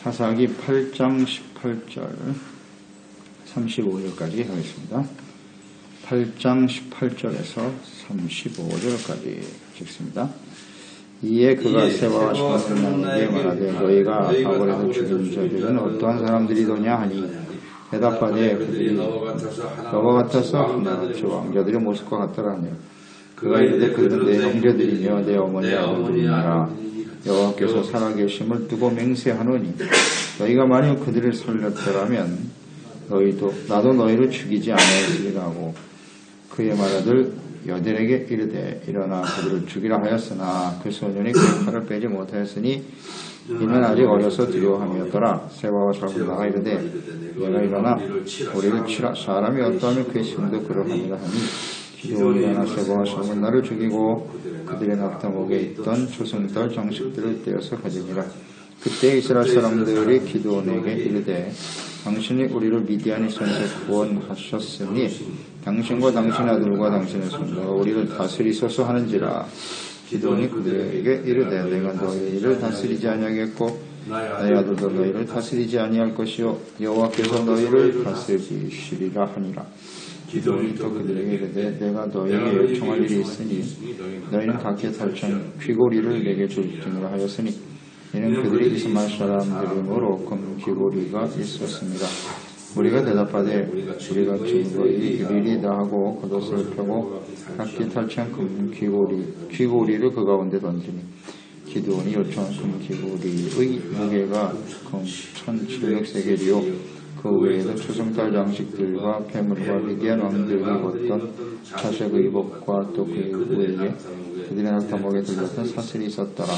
사사기 8장 18절 35절까지 하겠습니다. 8장 18절에서 35절까지 읽습니다. 이에 그가 세바와 살문나에게 말하되 너희가 아골에서 죽인 자들은 어떠한 사람들이더냐 하니 대답하되 그들이 너와 같아서 하나같이 왕자들의 모습과 같더라 하니 그가 이르되 그들은 내 형제들이며 내 어머니 아들들이니라 여호와께서 살아계심을 두고 맹세하노니 너희가 만일 그들을 살렸더라면 나도 너희를 죽이지 아니하리라 하고 그의 맏아들 여델에게 이르되 일어나 그들을 죽이라 하였으나 그 소년이 그 칼을 빼지 못하였으니 이는 아직 어려서 두려워함이었더라. 세바와 살문나가 이르되 내가 일어나 우리를 치라. 사람이 어떠하면 그의 심도 그러하니라 하니 기드온이 일어나 세바와 살문나를 죽이고 그들의 낙타목에 있던 초승달 장식들을 떼어서 가지니라. 그때 이스라엘 사람들이 기드온에게 이르되 당신이 우리를 미디안의 손에서 구원하셨으니 당신과 당신 아들과 당신의 손자가 우리를 다스리소서 하는지라. 기드온이 그들에게 이르되 내가 너희를 다스리지 아니하겠고 나의 아들도 너희를 다스리지 아니할 것이요 여호와께서 너희를 다스리시리라 하니라. 기드온이 또 그들에게 이르되 내가 너희에게 요청할 일이 있으니 너희는 각기 탈천 귀고리를 내게 줄지니라 하였으니 이는 그들이 이스마엘 사람들이므로 금 귀고리가 있었습니다. 우리가 대답하되 우리가 증거이 일이다 하고 겉옷을 펴고 각기 탈취한 금 귀고리를 그 가운데 던지니 기드온이 요청한 금 귀고리의 무게가 금 1700세겔이요 그 외에도 초승달 장식들과 폐물과 미디안 왕들이 입었던 자색의 의복과 또 그 외에 그들의 낙타목에 들렸던 사슬이 있었더라.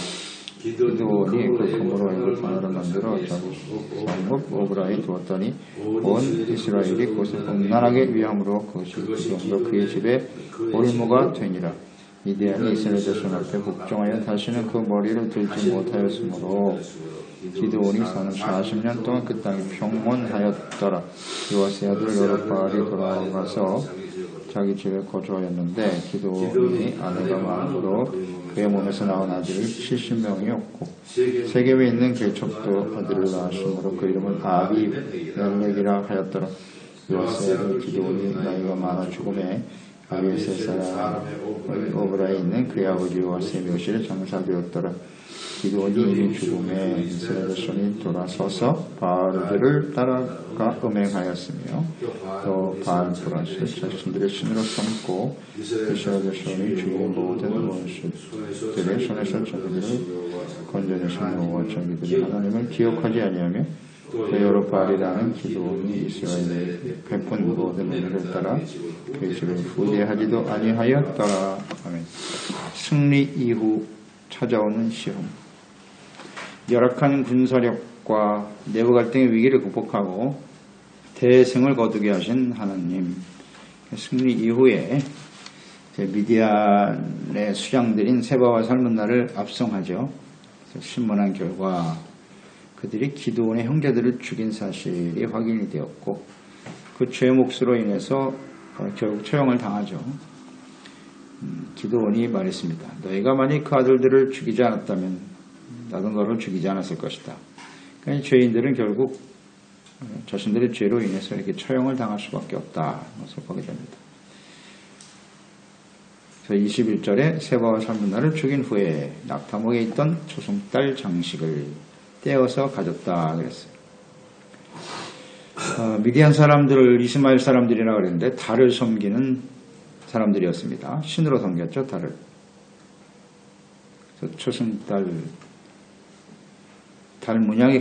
기드온이 그 금으로 이를 단어를 만들어 자기 성읍 오브라에 두었더니 온 이스라엘이 그것을 음란하게 위함으로 그것이 기드온과 그의 집에 올무가 되니라. 미디안이 이스라엘 자손 앞에 복종하여 다시는 그 머리를 들지 못하였으므로 기드온이 사는 40년 동안 그 땅이 평온하였더라. 요아스의 아들 여룹바알이 돌아가서 자기 집에 거주하였는데 기드온이 아내가 많으므로 그의 몸에서 나온 아들이 70명이었고 세겜에 있는 개척도 아들을 낳았으므로 그 이름은 아비멜렉이라 하였더라. 요아스의 아들 기드온이 나이가 많아 죽음에 아비에셀 사람 오브라에 있는 그의 아버지 요아스의 묘실에 장사되었더라. 기드온이 이미 죽음에 이스라엘 자손이 돌아서서 바알들을 따라가 음행하였으며 또 바알브라스를 자신들의 신으로 삼고 이스라엘 자손이 주의 모든 원수들의 손에서 자기들을 건져내신 여호와 자기들이 하나님을 기억하지 아니하며 그 여룹바알이라는 기드온이 이스라엘에 베푼 모든 은혜를 따라 그의 집을 후대하지도 아니하였더라. 아멘. 승리 이후 찾아오는 시험. 열악한 군사력과 내부 갈등의 위기를 극복하고 대승을 거두게 하신 하나님. 승리 이후에 미디안의 수장들인 세바와 살문나를 압송하죠. 신문한 결과 그들이 기드온의 형제들을 죽인 사실이 확인이 되었고 그 죄 몫으로 인해서 결국 처형을 당하죠. 기드온이 말했습니다. 너희가 만약 그 아들들을 죽이지 않았다면 나도 너를 죽이지 않았을 것이다. 그러니까 죄인들은 결국 자신들의 죄로 인해서 이렇게 처형을 당할 수밖에 없다. 것을 보게 됩니다. 그래서 21절에 세바와 살문나를 죽인 후에 낙타목에 있던 초승달 장식을 떼어서 가졌다 그랬어요. 미디안 사람들을 이스마엘 사람들이라고 그랬는데 달을 섬기는 사람들이었습니다. 신으로 섬겼죠, 달을. 그래서 초승달 달 문양이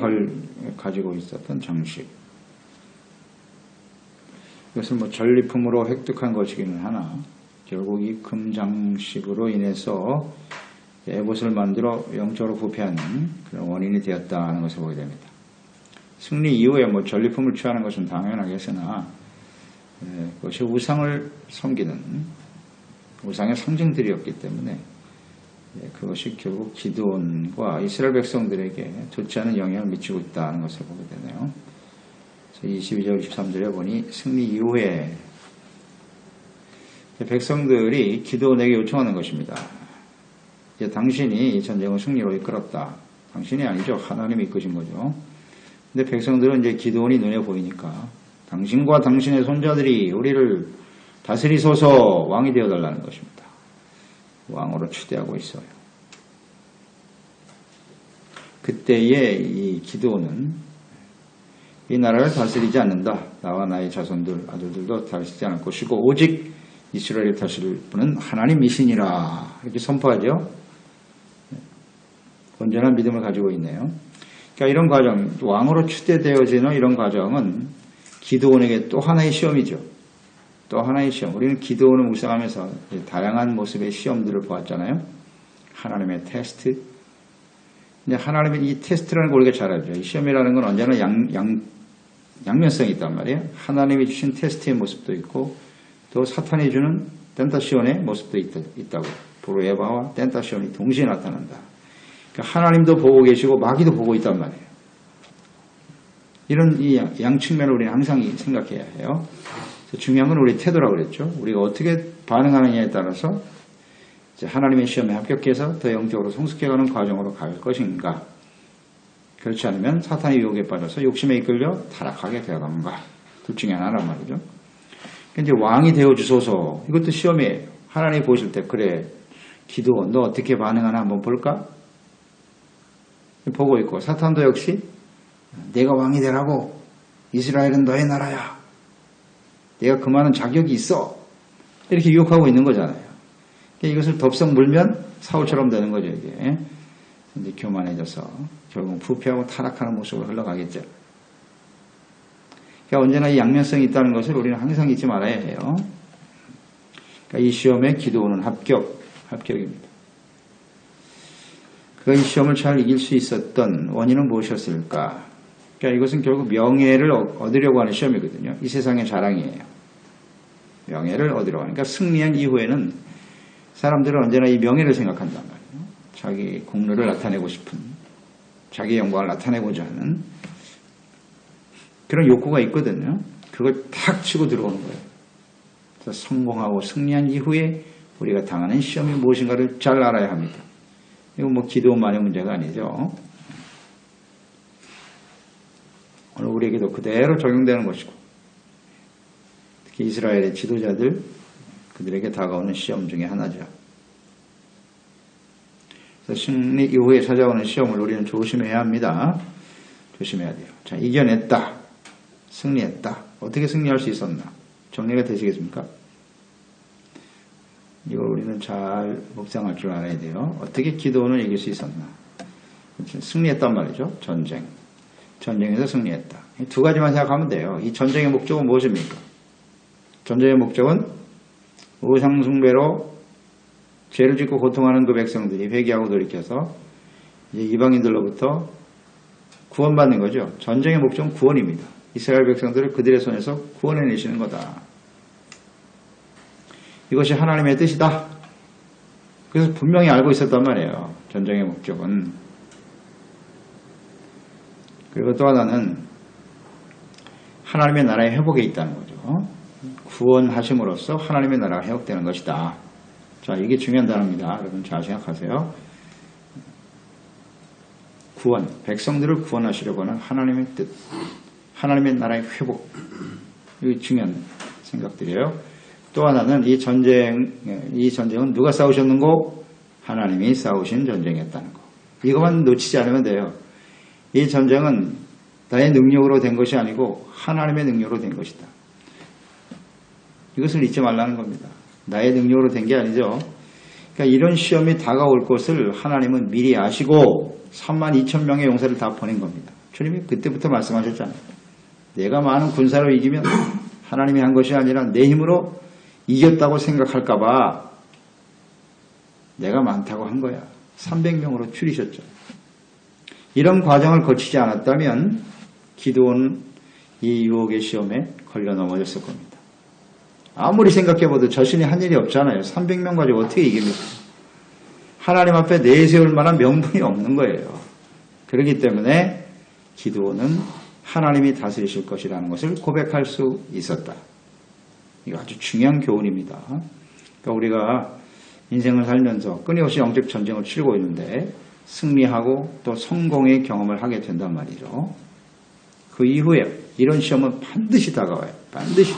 가지고 있었던 장식. 이것을 전리품으로 획득한 것이기는 하나 결국 이 금장식으로 인해서 에봇을 만들어 영적으로 부패하는 그런 원인이 되었다는 것을 보게 됩니다. 승리 이후에 전리품을 취하는 것은 당연하겠으나 그것이 우상을 섬기는 우상의 상징들이었기 때문에 그것이 결국 기드온과 이스라엘 백성들에게 좋지 않은 영향을 미치고 있다는 것을 보게 되네요. 22절 23절에 보니 승리 이후에 백성들이 기드온에게 요청하는 것입니다. 당신이 이 전쟁을 승리로 이끌었다. 당신이 아니죠. 하나님이 이끄신 거죠. 근데 백성들은 이제 기드온이 눈에 보이니까 당신과 당신의 손자들이 우리를 다스리소서 왕이 되어달라는 것입니다. 왕으로 추대하고 있어요. 그때에 이 기드온은 이 나라를 다스리지 않는다. 나와 나의 자손들, 아들들도 다스리지 않을 것이고 오직 이스라엘을 다스릴 분은 하나님이시니라. 이렇게 선포하죠. 온전한 믿음을 가지고 있네요. 그러니까 이런 과정, 왕으로 추대되어지는 이런 과정은 기드온에게 또 하나의 시험이죠. 또 하나의 시험. 우리는 기드온을 묵상하면서 다양한 모습의 시험들을 보았잖아요. 하나님의 테스트. 근데 하나님의 이 테스트라는 걸 우리가 잘 알죠. 이 시험이라는 건 언제나 양면성이 있단 말이에요. 하나님이 주신 테스트의 모습도 있고 또 사탄이 주는 덴타시온의 모습도 있다고. 바로 에바와 덴타시온이 동시에 나타난다. 그러니까 하나님도 보고 계시고 마귀도 보고 있단 말이에요. 이런 이 양측면을 우리는 항상 생각해야 해요. 중요한 건 우리의 태도라고 그랬죠. 우리가 어떻게 반응하느냐에 따라서 이제 하나님의 시험에 합격해서 더 영적으로 성숙해가는 과정으로 갈 것인가. 그렇지 않으면 사탄의 유혹에 빠져서 욕심에 이끌려 타락하게 되어가는가. 둘 중에 하나란 말이죠. 이제 왕이 되어주소서. 이것도 시험이에요. 하나님이 보실 때 그래 기드온 너 어떻게 반응하나 한번 볼까? 보고 있고 사탄도 역시 내가 왕이 되라고 이스라엘은 너의 나라야. 내가 그 많은 자격이 있어. 이렇게 유혹하고 있는 거잖아요. 이것을 덥석 물면 사울처럼 되는 거죠. 이게 이제 교만해져서 결국 부패하고 타락하는 모습으로 흘러가겠죠. 그러니까 언제나 이 양면성이 있다는 것을 우리는 항상 잊지 말아야 해요. 그러니까 이 시험에 기드온은 합격입니다. 그가 이 시험을 잘 이길 수 있었던 원인은 무엇이었을까? 그러니까 이것은 결국 명예를 얻으려고 하는 시험이거든요. 이 세상의 자랑이에요. 명예를 얻으려고 하는. 그러니까 승리한 이후에는 사람들은 언제나 이 명예를 생각한단 말이에요. 자기 공로를 나타내고 싶은, 자기 영광을 나타내고자 하는 그런 욕구가 있거든요. 그걸 탁 치고 들어오는 거예요. 그래서 성공하고 승리한 이후에 우리가 당하는 시험이 무엇인가를 잘 알아야 합니다. 이건 뭐 기드온만의 문제가 아니죠. 오늘 우리에게도 그대로 적용되는 것이고 특히 이스라엘의 지도자들 그들에게 다가오는 시험 중에 하나죠. 그래서 승리 이후에 찾아오는 시험을 우리는 조심해야 합니다. 조심해야 돼요. 자, 이겨냈다. 승리했다. 어떻게 승리할 수 있었나? 정리가 되시겠습니까? 이걸 우리는 잘 묵상할 줄 알아야 돼요. 어떻게 기드온을 이길 수 있었나? 승리했단 말이죠. 전쟁에서 승리했다. 두 가지만 생각하면 돼요. 이 전쟁의 목적은 무엇입니까? 전쟁의 목적은 우상숭배로 죄를 짓고 고통하는 그 백성들이 회개하고 돌이켜서 이제 이방인들로부터 구원받는 거죠. 전쟁의 목적은 구원입니다. 이스라엘 백성들을 그들의 손에서 구원해내시는 거다. 이것이 하나님의 뜻이다. 그래서 분명히 알고 있었단 말이에요. 전쟁의 목적은. 그리고 또 하나는 하나님의 나라의 회복에 있다는 거죠. 구원하심으로써 하나님의 나라가 회복되는 것이다. 자, 이게 중요한 단어입니다. 여러분 잘 생각하세요. 구원, 백성들을 구원하시려고 하는 하나님의 뜻, 하나님의 나라의 회복. 이게 중요한 생각들이에요. 또 하나는 이 전쟁은 누가 싸우셨는고? 하나님이 싸우신 전쟁이었다는 거. 이것만 놓치지 않으면 돼요. 이 전쟁은 나의 능력으로 된 것이 아니고 하나님의 능력으로 된 것이다. 이것을 잊지 말라는 겁니다. 나의 능력으로 된 게 아니죠. 그러니까 이런 시험이 다가올 것을 하나님은 미리 아시고 32,000명의 용사를 다 보낸 겁니다. 주님이 그때부터 말씀하셨잖아요. 내가 많은 군사로 이기면 하나님이 한 것이 아니라 내 힘으로 이겼다고 생각할까봐 내가 많다고 한 거야. 300명으로 줄이셨죠. 이런 과정을 거치지 않았다면 기드온은 이 유혹의 시험에 걸려 넘어졌을 겁니다. 아무리 생각해봐도 자신이 한 일이 없잖아요. 300명 가지고 어떻게 이깁니까? 하나님 앞에 내세울 만한 명분이 없는 거예요. 그렇기 때문에 기드온은 하나님이 다스리실 것이라는 것을 고백할 수 있었다. 이거 아주 중요한 교훈입니다. 그러니까 우리가 인생을 살면서 끊임없이 영적 전쟁을 치르고 있는데 승리하고 또 성공의 경험을 하게 된단 말이죠. 그 이후에 이런 시험은 반드시 다가와요. 반드시.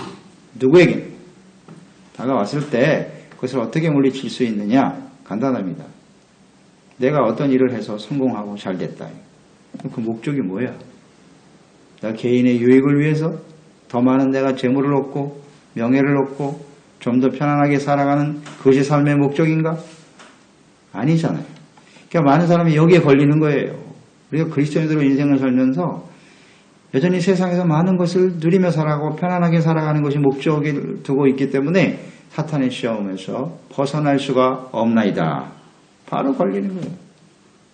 누구에게 다가왔을 때 그것을 어떻게 물리칠 수 있느냐? 간단합니다. 내가 어떤 일을 해서 성공하고 잘 됐다. 그 목적이 뭐야? 나 개인의 유익을 위해서 더 많은 내가 재물을 얻고 명예를 얻고 좀 더 편안하게 살아가는 그것이 삶의 목적인가? 아니잖아요. 그러니까 많은 사람이 여기에 걸리는 거예요. 우리가 그리스도인으로 인생을 살면서 여전히 세상에서 많은 것을 누리며 살아가고 편안하게 살아가는 것이 목적을 두고 있기 때문에 사탄의 시험에서 벗어날 수가 없나이다. 바로 걸리는 거예요.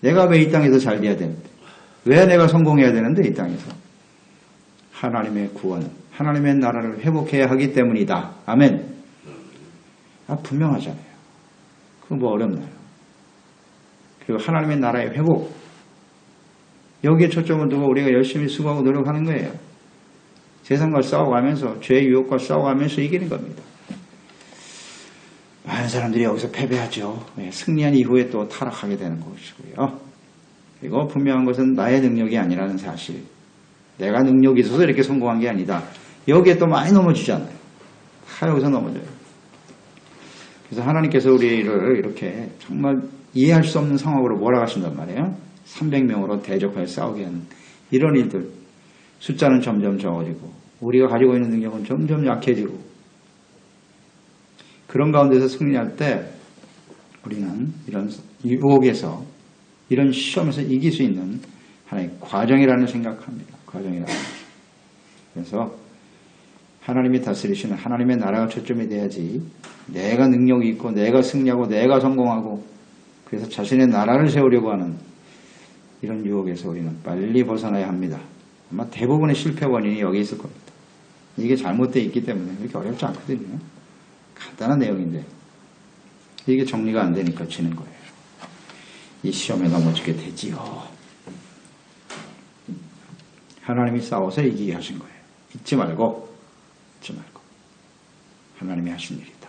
내가 왜 이 땅에서 잘 돼야 되는데? 왜 내가 성공해야 되는데 이 땅에서? 하나님의 구원, 하나님의 나라를 회복해야 하기 때문이다. 아멘. 분명하잖아요. 그거 뭐 어렵나요? 그리고 하나님의 나라의 회복. 여기에 초점을 두고 우리가 열심히 수고하고 노력하는 거예요. 세상과 싸워가면서 죄의 유혹과 싸워가면서 이기는 겁니다. 많은 사람들이 여기서 패배하죠. 승리한 이후에 또 타락하게 되는 것이고요. 그리고 분명한 것은 나의 능력이 아니라는 사실. 내가 능력이 있어서 이렇게 성공한 게 아니다. 여기에 또 많이 넘어지잖아요. 다 여기서 넘어져요. 그래서 하나님께서 우리를 이렇게 정말 이해할 수 없는 상황으로 몰아가신단 말이에요. 300명으로 대적하여 싸우게 하는 이런 일들. 숫자는 점점 적어지고 우리가 가지고 있는 능력은 점점 약해지고 그런 가운데서 승리할 때 우리는 이런 유혹에서 이런 시험에서 이길 수 있는 하나의 과정이라는 생각합니다. 과정이라는 거죠. 그래서 하나님이 다스리시는 하나님의 나라가 초점이 돼야지 내가 능력이 있고 내가 승리하고 내가 성공하고 그래서 자신의 나라를 세우려고 하는 이런 유혹에서 우리는 빨리 벗어나야 합니다. 아마 대부분의 실패 원인이 여기 있을 겁니다. 이게 잘못되어 있기 때문에 그렇게 어렵지 않거든요. 간단한 내용인데 이게 정리가 안 되니까 지는 거예요. 이 시험에 넘어지게 되지요. 하나님이 싸워서 이기게 하신 거예요. 잊지 말고 하나님이 하신 일이다.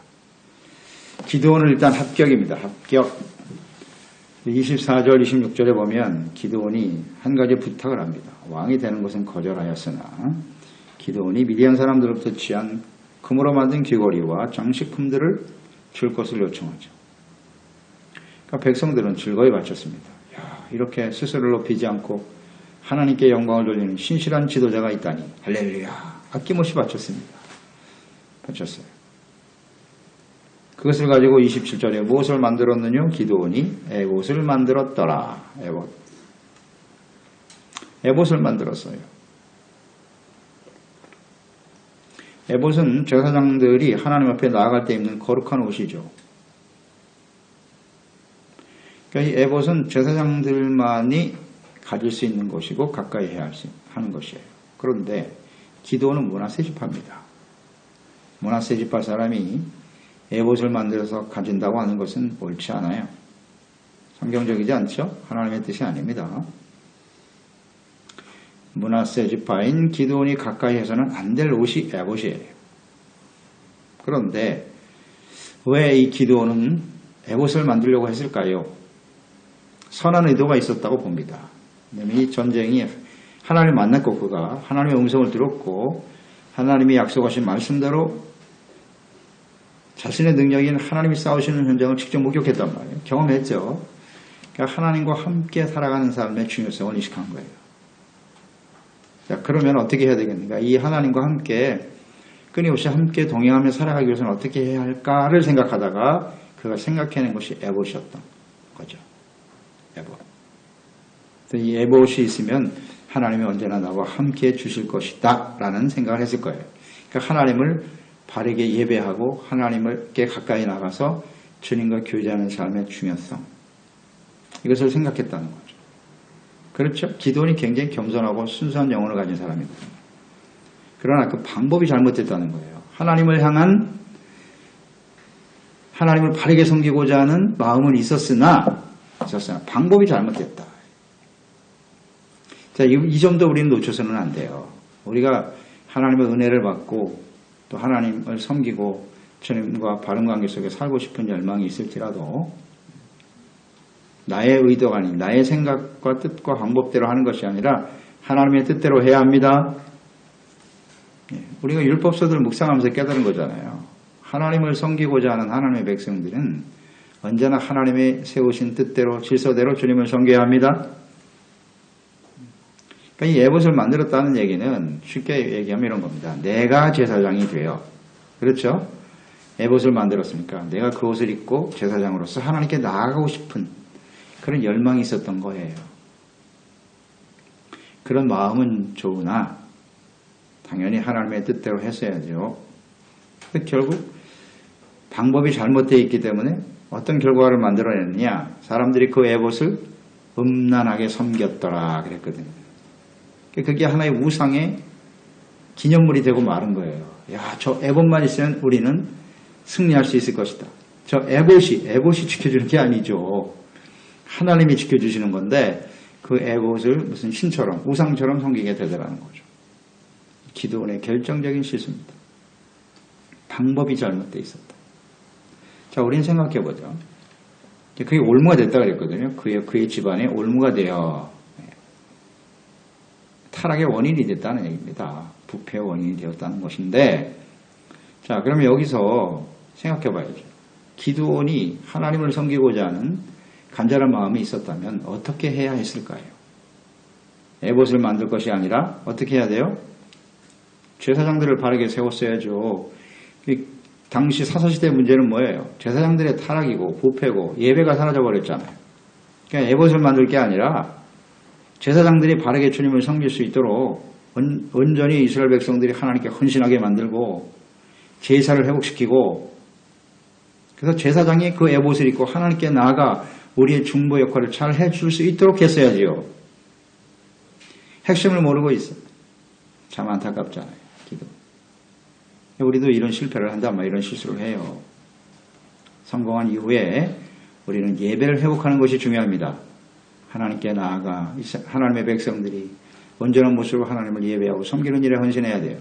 기드온은 일단 합격입니다. 합격. 24절 26절에 보면 기드온이 한 가지 부탁을 합니다. 왕이 되는 것은 거절하였으나 기드온이 미디안 사람들로부터 취한 금으로 만든 귀걸이와 장식품들을 줄 것을 요청하죠. 그러니까 백성들은 즐거이 바쳤습니다. 이렇게 스스로를 높이지 않고 하나님께 영광을 돌리는 신실한 지도자가 있다니 할렐루야. 아낌없이 바쳤습니다. 바쳤어요. 그것을 가지고 27절에 무엇을 만들었느냐? 기드온이 에봇을 만들었더라. 에봇을 만들었어요. 에봇은 제사장들이 하나님 앞에 나아갈 때 입는 거룩한 옷이죠. 그러니까 이 에봇은 제사장들만이 가질 수 있는 것이고 가까이 해야 하는 것이에요. 그런데 기드온은 므낫세 지파입니다. 므낫세 지파 사람이 에봇을 만들어서 가진다고 하는 것은 옳지 않아요. 성경적이지 않죠? 하나님의 뜻이 아닙니다. 므낫세 지파인 기드온이 가까이 해서는 안 될 옷이 에봇이에요. 그런데 왜 이 기드온은 에봇을 만들려고 했을까요? 선한 의도가 있었다고 봅니다. 이 전쟁이 하나님을 만났고 그가 하나님의 음성을 들었고 하나님이 약속하신 말씀대로 자신의 능력인 하나님이 싸우시는 현장을 직접 목격했단 말이에요. 경험했죠. 그러니까 하나님과 함께 살아가는 삶의 중요성을 인식한 거예요. 자, 그러면 어떻게 해야 되겠는가? 이 하나님과 함께 끊임없이 함께 동행하며 살아가기 위해서는 어떻게 해야 할까를 생각하다가 그가 생각해낸 것이 에봇이었던 거죠. 에봇. 이 에봇이 있으면 하나님이 언제나 나와 함께 주실 것이다 라는 생각을 했을 거예요. 그러니까 하나님을 바르게 예배하고 하나님께 가까이 나가서 주님과 교제하는 삶의 중요성, 이것을 생각했다는 거죠. 그렇죠? 기드온이 굉장히 겸손하고 순수한 영혼을 가진 사람이거든요. 그러나 그 방법이 잘못됐다는 거예요. 하나님을 향한 하나님을 바르게 섬기고자 하는 마음은 있었으나 방법이 잘못됐다. 자, 이 점도 우리는 놓쳐서는 안 돼요. 우리가 하나님의 은혜를 받고 또 하나님을 섬기고 주님과 바른 관계 속에 살고 싶은 열망이 있을지라도 나의 의도가 아닌 나의 생각과 뜻과 방법대로 하는 것이 아니라 하나님의 뜻대로 해야 합니다. 우리가 율법서들을 묵상하면서 깨달은 거잖아요. 하나님을 섬기고자 하는 하나님의 백성들은 언제나 하나님의 세우신 뜻대로 질서대로 주님을 섬겨야 합니다. 그러니까 이 에봇을 만들었다는 얘기는 쉽게 얘기하면 이런 겁니다. 내가 제사장이 돼요. 그렇죠? 에봇을 만들었으니까 내가 그 옷을 입고 제사장으로서 하나님께 나아가고 싶은 그런 열망이 있었던 거예요. 그런 마음은 좋으나 당연히 하나님의 뜻대로 했어야죠. 결국 방법이 잘못되어 있기 때문에 어떤 결과를 만들어냈느냐. 사람들이 그 에봇을 음란하게 섬겼더라 그랬거든요. 그게 하나의 우상의 기념물이 되고 마른 거예요. 야, 저 에봇만 있으면 우리는 승리할 수 있을 것이다. 저 에봇이 지켜주는 게 아니죠. 하나님이 지켜주시는 건데 그 에봇을 무슨 신처럼 우상처럼 섬기게 되더라는 거죠. 기드온의 결정적인 실수입니다. 방법이 잘못되어 있었다. 자, 우리는 생각해보죠. 그게 올무가 됐다 그랬거든요. 그의 집안에 올무가 되어 타락의 원인이 됐다는 얘기입니다. 부패의 원인이 되었다는 것인데, 자, 그러면 여기서 생각해봐야죠. 기드온이 하나님을 섬기고자 하는 간절한 마음이 있었다면 어떻게 해야 했을까요? 에봇을 만들 것이 아니라 어떻게 해야 돼요? 제사장들을 바르게 세웠어야죠. 당시 사사시대의 문제는 뭐예요? 제사장들의 타락이고 부패고 예배가 사라져버렸잖아요. 그러니까 에봇을 만들 게 아니라 제사장들이 바르게 주님을 섬길 수 있도록 온전히 이스라엘 백성들이 하나님께 헌신하게 만들고 제사를 회복시키고, 그래서 제사장이 그 에봇을 입고 하나님께 나아가 우리의 중보 역할을 잘 해줄 수 있도록 했어야지요. 핵심을 모르고 있어. 참 안타깝잖아요. 기도. 우리도 이런 실패를 한다, 이런 실수를 해요. 성공한 이후에 우리는 예배를 회복하는 것이 중요합니다. 하나님께 나아가 하나님의 백성들이 온전한 모습으로 하나님을 예배하고 섬기는 일에 헌신해야 돼요.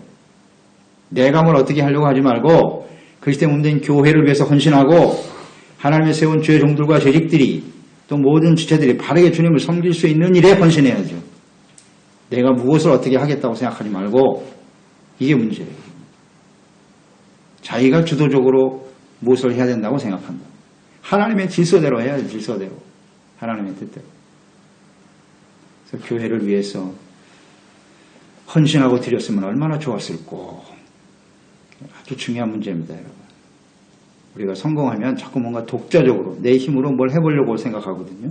내가 뭘 어떻게 하려고 하지 말고 그리스도의 몸된 교회를 위해서 헌신하고 하나님의 세운 주의 종들과 재직들이 또 모든 지체들이 바르게 주님을 섬길 수 있는 일에 헌신해야죠. 내가 무엇을 어떻게 하겠다고 생각하지 말고, 이게 문제예요. 자기가 주도적으로 무엇을 해야 된다고 생각한다. 하나님의 질서대로 해야죠. 질서대로. 하나님의 뜻대로. 그래서 교회를 위해서 헌신하고 드렸으면 얼마나 좋았을꼬. 아주 중요한 문제입니다, 여러분. 우리가 성공하면 자꾸 뭔가 독자적으로 내 힘으로 뭘 해보려고 생각하거든요.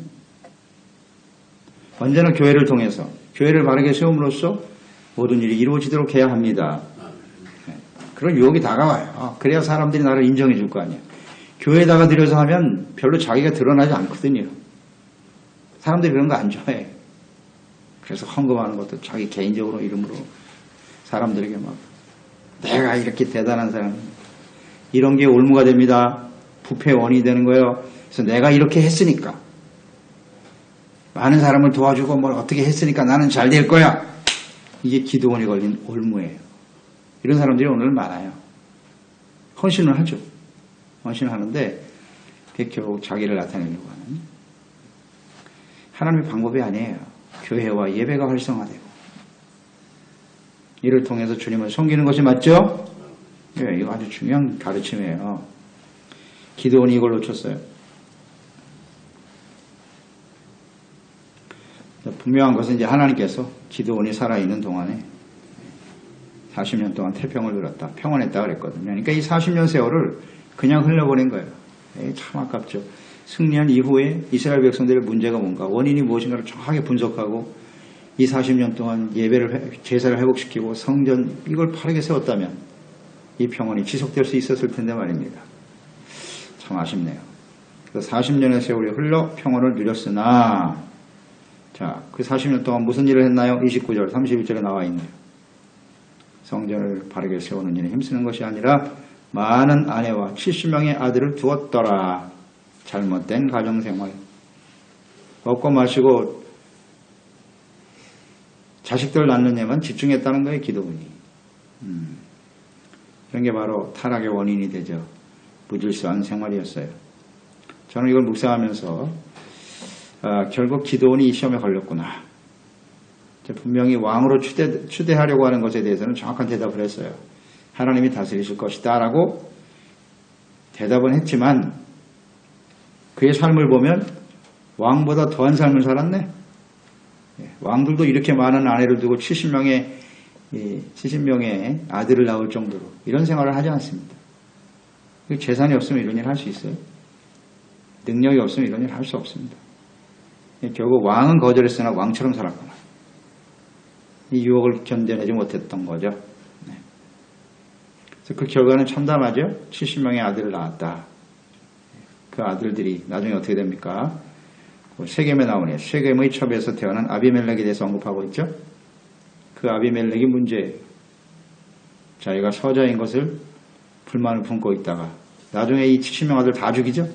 언제나 교회를 통해서 교회를 바르게 세움으로써 모든 일이 이루어지도록 해야 합니다. 그런 유혹이 다가와요. 그래야 사람들이 나를 인정해 줄 거 아니에요. 교회에다가 들여서 하면 별로 자기가 드러나지 않거든요. 사람들이 그런 거 안 좋아해. 그래서 헌금하는 것도 자기 개인적으로 이름으로 사람들에게 막 내가 이렇게 대단한 사람, 이런 게 올무가 됩니다. 부패의 원인이 되는 거예요. 그래서 내가 이렇게 했으니까, 많은 사람을 도와주고 뭘 어떻게 했으니까 나는 잘 될 거야. 이게 기드온이 걸린 올무예요. 이런 사람들이 오늘 많아요. 헌신을 하죠. 헌신을 하는데 결국 자기를 나타내려고 하는, 하나님의 방법이 아니에요. 교회와 예배가 활성화되고 이를 통해서 주님을 섬기는 것이 맞죠? 네, 이거 아주 중요한 가르침이에요. 기드온이 이걸 놓쳤어요. 분명한 것은 이제 하나님께서 기드온이 살아있는 동안에 40년 동안 태평을 누렸다, 평안했다 그랬거든요. 그러니까 이 40년 세월을 그냥 흘려보낸 거예요. 참 아깝죠. 승리한 이후에 이스라엘 백성들의 문제가 뭔가, 원인이 무엇인가를 정확하게 분석하고 이 40년 동안 제사를 회복시키고 성전 이걸 바르게 세웠다면 이 평안이 지속될 수 있었을 텐데 말입니다. 참 아쉽네요. 그래서 40년의 세월이 흘러 평안을 누렸으나, 자, 그 40년 동안 무슨 일을 했나요? 29절, 31절에 나와 있네요. 성전을 바르게 세우는 일에 힘쓰는 것이 아니라 많은 아내와 70명의 아들을 두었더라. 잘못된 가정생활. 먹고 마시고 자식들 낳는 데만 집중했다는 거예요, 기드온이. 이런 게 바로 타락의 원인이 되죠. 무질서한 생활이었어요. 저는 이걸 묵상하면서 결국 기드온이 이 시험에 걸렸구나. 분명히 왕으로 추대하려고 하는 것에 대해서는 정확한 대답을 했어요. 하나님이 다스리실 것이다 라고 대답은 했지만 그의 삶을 보면 왕보다 더한 삶을 살았네. 왕들도 이렇게 많은 아내를 두고 70명의 아들을 낳을 정도로 이런 생활을 하지 않습니다. 재산이 없으면 이런 일 할 수 있어요? 능력이 없으면 이런 일 할 수 없습니다. 결국 왕은 거절했으나 왕처럼 살았구나. 이 유혹을 견뎌내지 못했던 거죠. 그래서 그 결과는 참담하죠. 70명의 아들을 낳았다. 그 아들들이 나중에 어떻게 됩니까? 세겜에 나오네. 세겜의 첩에서 태어난 아비멜렉에 대해서 언급하고 있죠. 그 아비멜렉이 문제예요. 자기가 서자인 것을 불만을 품고 있다가 나중에 이 70명 아들 다 죽이죠.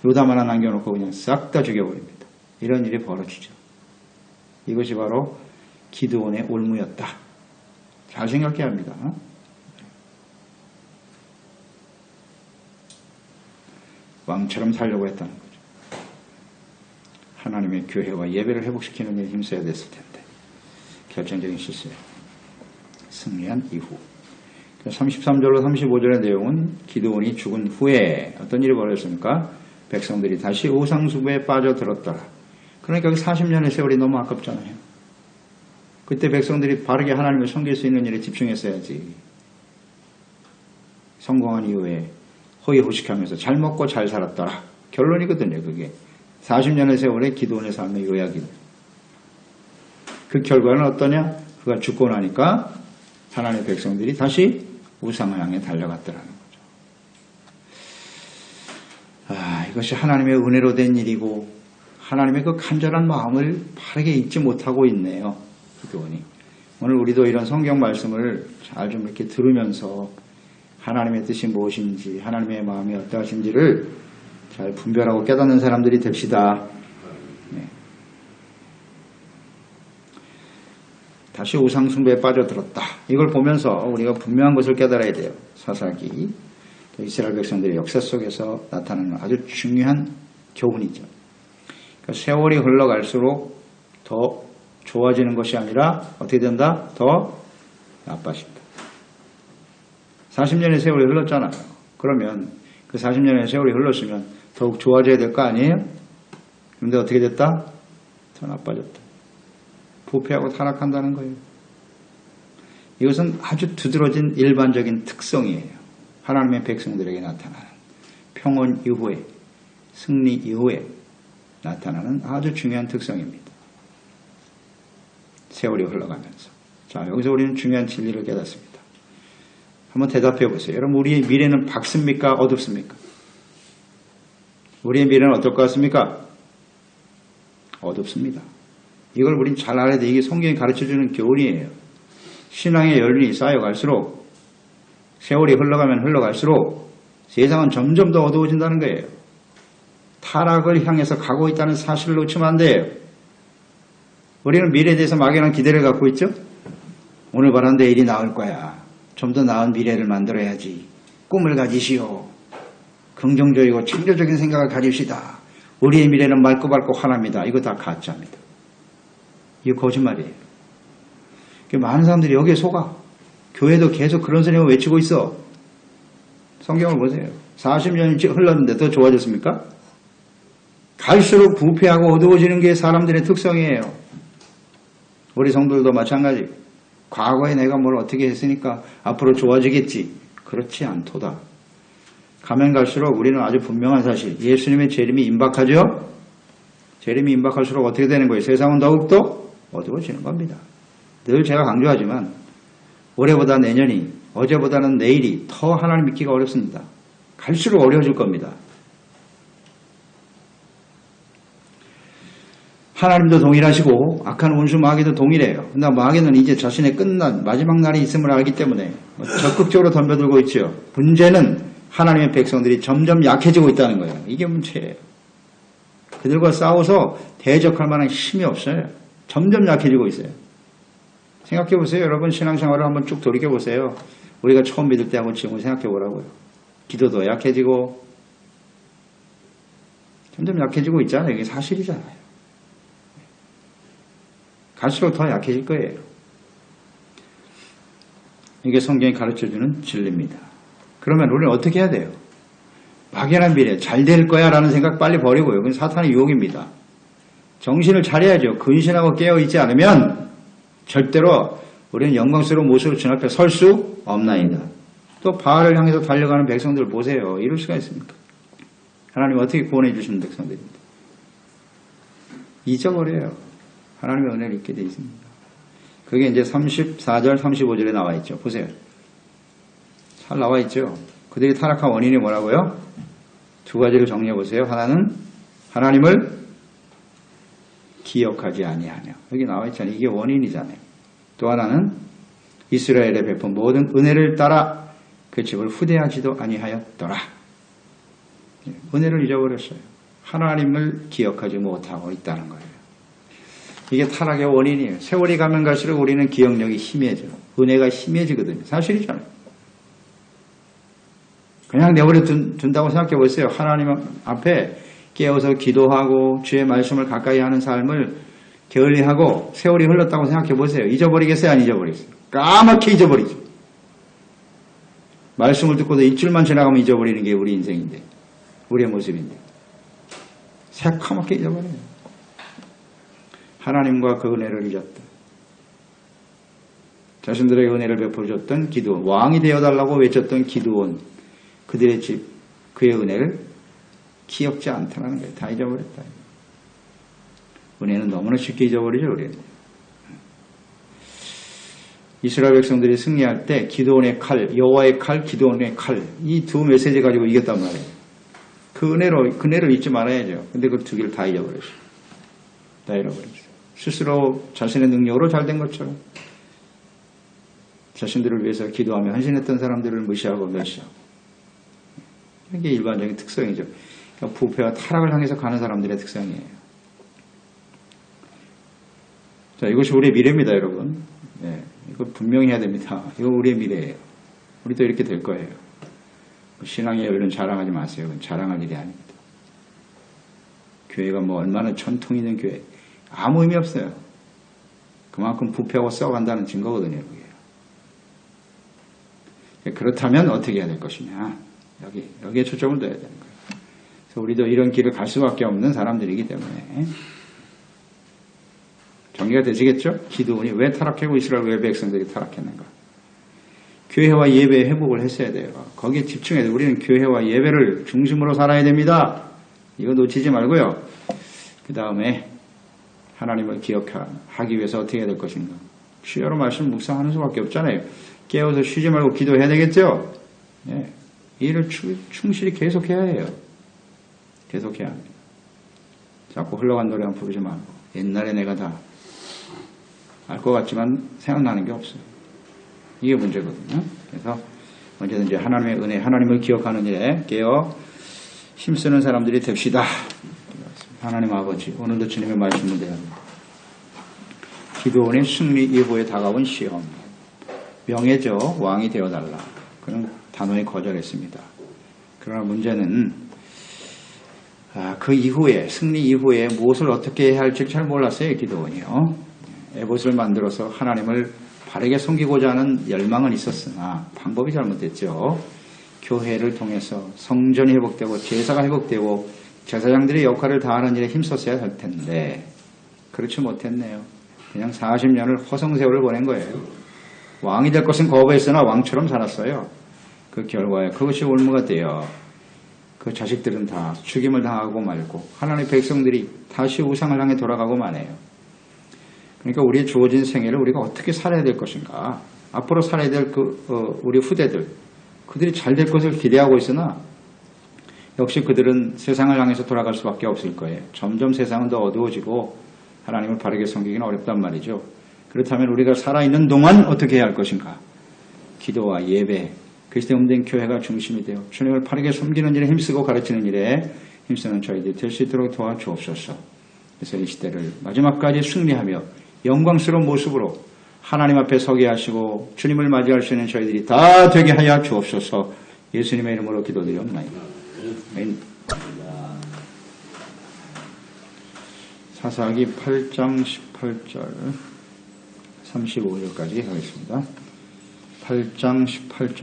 요담 하나 남겨놓고 그냥 싹 다 죽여버립니다. 이런 일이 벌어지죠. 이것이 바로 기드온의 올무였다. 잘 생각해야 합니다. 왕처럼 살려고 했다는 거죠. 하나님의 교회와 예배를 회복시키는 데 힘써야 됐을 텐데 결정적인 실수예요. 승리한 이후 33절로 35절의 내용은 기드온이 죽은 후에 어떤 일이 벌어졌습니까? 백성들이 다시 우상숭배에 빠져들었더라. 그러니까 40년의 세월이 너무 아깝잖아요. 그때 백성들이 바르게 하나님을 섬길 수 있는 일에 집중했어야지. 성공한 이후에 허위호식하면서 잘 먹고 잘 살았더라. 결론이거든요. 그게 40년의 세월에 기드온의 삶의 요약입니다. 그 결과는 어떠냐? 그가 죽고 나니까 하나님의 백성들이 다시 우상을 향해 달려갔더라는 거죠. 이것이 하나님의 은혜로 된 일이고 하나님의 그 간절한 마음을 바르게 잊지 못하고 있네요. 기드온이. 오늘 우리도 이런 성경 말씀을 잘 좀 이렇게 들으면서 하나님의 뜻이 무엇인지 하나님의 마음이 어떠하신지를 잘 분별하고 깨닫는 사람들이 됩시다. 네. 다시 우상숭배에 빠져들었다. 이걸 보면서 우리가 분명한 것을 깨달아야 돼요. 사사기 이스라엘 백성들의 역사 속에서 나타나는 아주 중요한 교훈이죠. 그러니까 세월이 흘러갈수록 더 좋아지는 것이 아니라 어떻게 된다? 더 나빠진다. 40년의 세월이 흘렀잖아요. 그러면 그 40년의 세월이 흘렀으면 더욱 좋아져야 될 거 아니에요? 그런데 어떻게 됐다? 더 나빠졌다. 부패하고 타락한다는 거예요. 이것은 아주 두드러진 일반적인 특성이에요. 하나님의 백성들에게 나타나는 평온 이후에 승리 이후에 나타나는 아주 중요한 특성입니다. 세월이 흘러가면서. 자, 여기서 우리는 중요한 진리를 깨닫습니다. 한번 대답해 보세요. 여러분, 우리의 미래는 밝습니까? 어둡습니까? 우리의 미래는 어떨 것 같습니까? 어둡습니다. 이걸 우린 잘 알아야 돼. 이게 성경이 가르쳐주는 교훈이에요. 신앙의 연륜이 쌓여갈수록 세월이 흘러가면 흘러갈수록 세상은 점점 더 어두워진다는 거예요. 타락을 향해서 가고 있다는 사실을 놓치면 안 돼요. 우리는 미래에 대해서 막연한 기대를 갖고 있죠. 오늘 바란 내일이 나을 거야. 좀 더 나은 미래를 만들어야지. 꿈을 가지시오. 긍정적이고 창조적인 생각을 가집시다. 우리의 미래는 맑고 밝고 환합니다. 이거 다 가짜입니다. 이거 거짓말이에요. 많은 사람들이 여기에 속아. 교회도 계속 그런 소리만 외치고 있어. 성경을 보세요. 40년이 흘렀는데 더 좋아졌습니까? 갈수록 부패하고 어두워지는 게 사람들의 특성이에요. 우리 성도들도 마찬가지. 과거에 내가 뭘 어떻게 했으니까 앞으로 좋아지겠지. 그렇지 않도다. 가면 갈수록 우리는 아주 분명한 사실. 예수님의 재림이 임박하죠? 재림이 임박할수록 어떻게 되는 거예요? 세상은 더욱더 어두워지는 겁니다. 늘 제가 강조하지만 올해보다 내년이, 어제보다는 내일이 더 하나님 믿기가 어렵습니다. 갈수록 어려워질 겁니다. 하나님도 동일하시고 악한 원수 마귀도 동일해요. 그러나 마귀는 이제 자신의 끝난 마지막 날이 있음을 알기 때문에 적극적으로 덤벼들고 있죠. 문제는 하나님의 백성들이 점점 약해지고 있다는 거예요. 이게 문제예요. 그들과 싸워서 대적할 만한 힘이 없어요. 점점 약해지고 있어요. 생각해 보세요. 여러분 신앙생활을 한번 쭉 돌이켜 보세요. 우리가 처음 믿을 때하고 지금을 생각해 보라고요. 기도도 약해지고 점점 약해지고 있잖아요. 이게 사실이잖아요. 갈수록 더 약해질 거예요. 이게 성경이 가르쳐주는 진리입니다. 그러면 우리는 어떻게 해야 돼요? 막연한 미래, 잘 될 거야 라는 생각 빨리 버리고요. 그건 사탄의 유혹입니다. 정신을 차려야죠. 근신하고 깨어있지 않으면 절대로 우리는 영광스러운 모습으로 주님 앞에 설 수 없나이다. 또 바알을 향해서 달려가는 백성들 보세요. 이럴 수가 있습니까? 하나님 어떻게 구원해 주시는 백성들입니다. 잊어버려요. 하나님의 은혜를 잊게 되어 있습니다. 그게 이제 34절, 35절에 나와 있죠. 보세요. 잘 나와 있죠. 그들이 타락한 원인이 뭐라고요? 두 가지를 정리해 보세요. 하나는 하나님을 기억하지 아니하며. 여기 나와 있잖아요. 이게 원인이잖아요. 또 하나는 이스라엘에 베푼 모든 은혜를 따라 그 집을 후대하지도 아니하였더라. 은혜를 잊어버렸어요. 하나님을 기억하지 못하고 있다는 거예요. 이게 타락의 원인이에요. 세월이 가면 갈수록 우리는 기억력이 희미해져요. 은혜가 희미해지거든요. 사실이잖아요. 그냥 내버려 둔다고 생각해 보세요. 하나님 앞에 깨어서 기도하고 주의 말씀을 가까이 하는 삶을 게을리하고 세월이 흘렀다고 생각해 보세요. 잊어버리겠어요? 안 잊어버리겠어요? 까맣게 잊어버리죠. 말씀을 듣고도 일주일만 지나가면 잊어버리는 게 우리 인생인데, 우리의 모습인데. 새카맣게 잊어버려요. 하나님과 그 은혜를 잊었다. 자신들에게 은혜를 베풀어줬던 기드온, 왕이 되어달라고 외쳤던 기드온, 그들의 집, 그의 은혜를 기억지 않다는 거예요. 다 잊어버렸다. 은혜는 너무나 쉽게 잊어버리죠, 우리는. 이스라엘 백성들이 승리할 때 기드온의 칼, 여호와의 칼, 기드온의 칼, 이 두 메시지 가지고 이겼단 말이에요. 그 은혜를 잊지 말아야죠. 근데 그 두 개를 다 잊어버렸어요. 다 잃어버렸어요. 스스로 자신의 능력으로 잘된 것처럼 자신들을 위해서 기도하며 헌신했던 사람들을 무시하고 멸시하고. 이게 일반적인 특성이죠. 그러니까 부패와 타락을 향해서 가는 사람들의 특성이에요. 자, 이것이 우리의 미래입니다, 여러분. 네, 이거 분명히 해야 됩니다. 이거 우리의 미래예요. 우리도 이렇게 될 거예요. 신앙의 여유는 자랑하지 마세요. 그건 자랑할 일이 아닙니다. 교회가 뭐 얼마나 전통 있는 교회, 아무 의미 없어요. 그만큼 부패하고 싸워간다는 증거거든요. 그게. 그렇다면 어떻게 해야 될 것이냐. 여기에 초점을 둬야 되는 거예요. 그래서 우리도 이런 길을 갈 수밖에 없는 사람들이기 때문에 정리가 되시겠죠? 기드온이 왜 타락하고 이스라엘 왜 백성들이 타락했는가? 교회와 예배의 회복을 했어야 돼요. 거기에 집중해야 돼요. 우리는 교회와 예배를 중심으로 살아야 됩니다. 이거 놓치지 말고요. 그 다음에 하나님을 기억하기 위해서 어떻게 해야 될 것인가? 주여로 말씀 묵상하는 수밖에 없잖아요. 깨어서 쉬지 말고 기도해야 되겠죠? 네. 이 일을 충실히 계속해야 해요. 계속해야 합니다. 자꾸 흘러간 노래만 부르지 말고 옛날에 내가 다 알 것 같지만 생각나는 게 없어요. 이게 문제거든요. 그래서 언제든지 하나님의 은혜, 하나님을 기억하는 일에 깨어 힘쓰는 사람들이 됩시다. 하나님 아버지, 오늘도 주님의 말씀을 대합니다. 기드온의 승리 이후에 다가온 시험, 명예죠. 왕이 되어달라. 그런 단호히 거절했습니다. 그러나 문제는 그 이후에, 승리 이후에 무엇을 어떻게 해야 할지 잘 몰랐어요. 기드온이요. 에봇을 만들어서 하나님을 바르게 섬기고자 하는 열망은 있었으나 방법이 잘못됐죠. 교회를 통해서 성전이 회복되고 제사가 회복되고 제사장들의 역할을 다하는 일에 힘썼어야 할 텐데 그렇지 못했네요. 그냥 40년을 허송세월을 보낸 거예요. 왕이 될 것은 거부했으나 왕처럼 살았어요. 그 결과에 그것이 올무가 되어 그 자식들은 다 죽임을 당하고 말고 하나님의 백성들이 다시 우상을 향해 돌아가고 마네요. 그러니까 우리의 주어진 생애를 우리가 어떻게 살아야 될 것인가. 앞으로 살아야 될 우리 후대들, 그들이 잘 될 것을 기대하고 있으나 역시 그들은 세상을 향해서 돌아갈 수밖에 없을 거예요. 점점 세상은 더 어두워지고 하나님을 바르게 섬기기는 어렵단 말이죠. 그렇다면 우리가 살아있는 동안 어떻게 해야 할 것인가. 기도와 예배, 그리스도의 몸된 교회가 중심이 되어 주님을 바르게 섬기는 일에 힘쓰고 가르치는 일에 힘쓰는 저희들이 될 수 있도록 도와주옵소서. 그래서 이 시대를 마지막까지 승리하며 영광스러운 모습으로 하나님 앞에 서게 하시고 주님을 맞이할 수 있는 저희들이 다 되게 하여 주옵소서. 예수님의 이름으로 기도드리옵나이다. 아멘. 사사기 8장 18절 35절까지 하겠습니다. 8장 18절